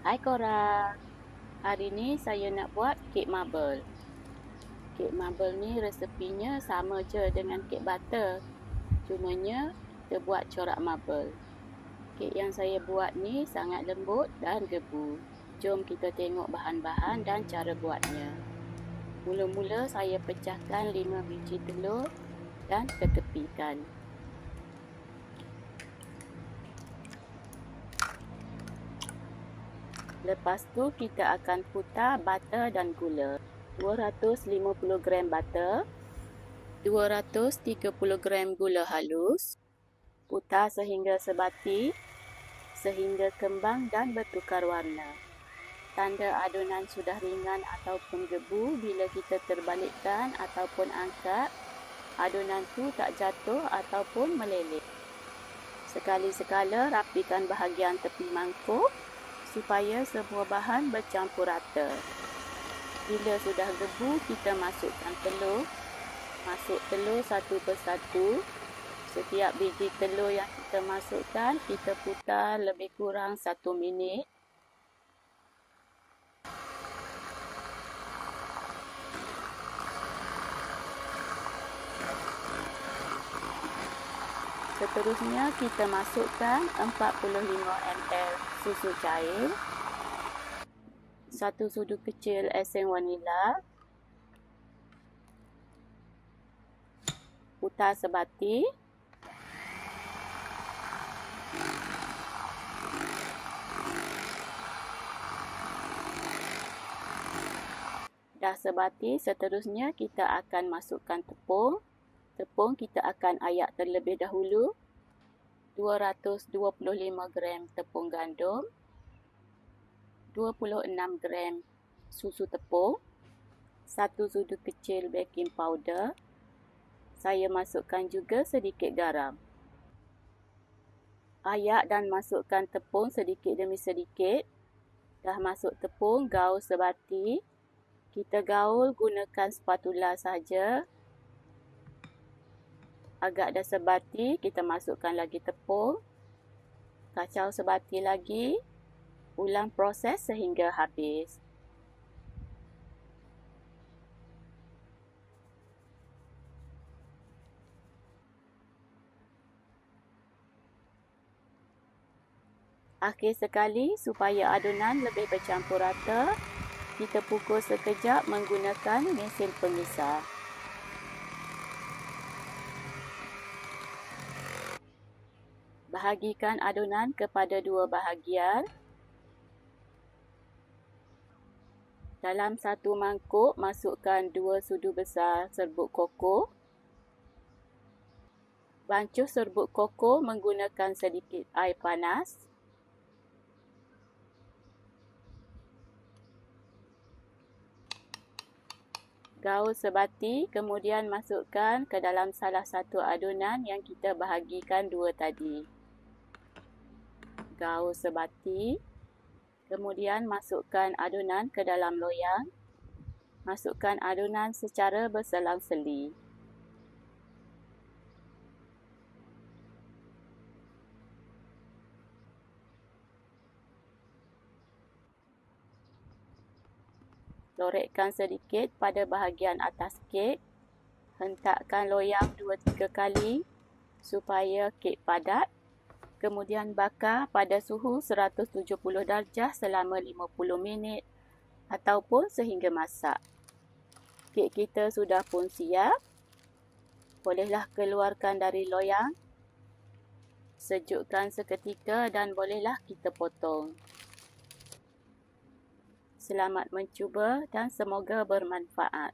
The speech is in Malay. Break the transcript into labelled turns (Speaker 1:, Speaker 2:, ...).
Speaker 1: Hai korang, hari ni saya nak buat kek marble. Kek marble ni resepinya sama je dengan kek butter. Cumanya kita buat corak marble. Kek yang saya buat ni sangat lembut dan gebu. Jom kita tengok bahan-bahan dan cara buatnya. Mula-mula saya pecahkan 5 biji telur dan ketepikan. Lepas tu kita akan putar butter dan gula. 250 gram butter, 230 gram gula halus. Putar sehingga sebati, sehingga kembang dan bertukar warna. Tanda adunan sudah ringan ataupun gebu bila kita terbalikkan ataupun angkat, adunan tu tak jatuh ataupun meleleh. Sekali-sekala rapikan bahagian tepi mangkuk supaya semua bahan bercampur rata. Bila sudah gebu, kita masukkan telur. Masuk telur satu persatu. Setiap biji telur yang kita masukkan, kita putar lebih kurang 1 minit. Seterusnya kita masukkan 45 ml susu cair, 1 sudu kecil esen vanila, putar sebati, dah sebati. Seterusnya kita akan masukkan tepung. Tepung kita akan ayak terlebih dahulu. 225 gram tepung gandum, 26 gram susu tepung, 1 sudu kecil baking powder. Saya masukkan juga sedikit garam. Ayak dan masukkan tepung sedikit demi sedikit. Dah masuk tepung, gaul sebati. Kita gaul gunakan spatula saja. Agak dah sebati, kita masukkan lagi tepung. Kacau sebati lagi. Ulang proses sehingga habis. Akhir sekali, supaya adunan lebih bercampur rata, kita pukul sekejap menggunakan mesin pengisar. Bahagikan adunan kepada 2 bahagian. Dalam satu mangkuk, masukkan 2 sudu besar serbuk koko. Bancuh serbuk koko menggunakan sedikit air panas. Gaul sebati, kemudian masukkan ke dalam salah satu adunan yang kita bahagikan 2 tadi. Gaul sebati, kemudian masukkan adunan ke dalam loyang. Masukkan adunan secara berselang-seli. Lorekkan sedikit pada bahagian atas kek. Hentakkan loyang 2-3 kali supaya kek padat. Kemudian bakar pada suhu 170 darjah selama 50 minit ataupun sehingga masak. Kek kita sudah pun siap. Bolehlah keluarkan dari loyang. Sejukkan seketika dan bolehlah kita potong. Selamat mencuba dan semoga bermanfaat.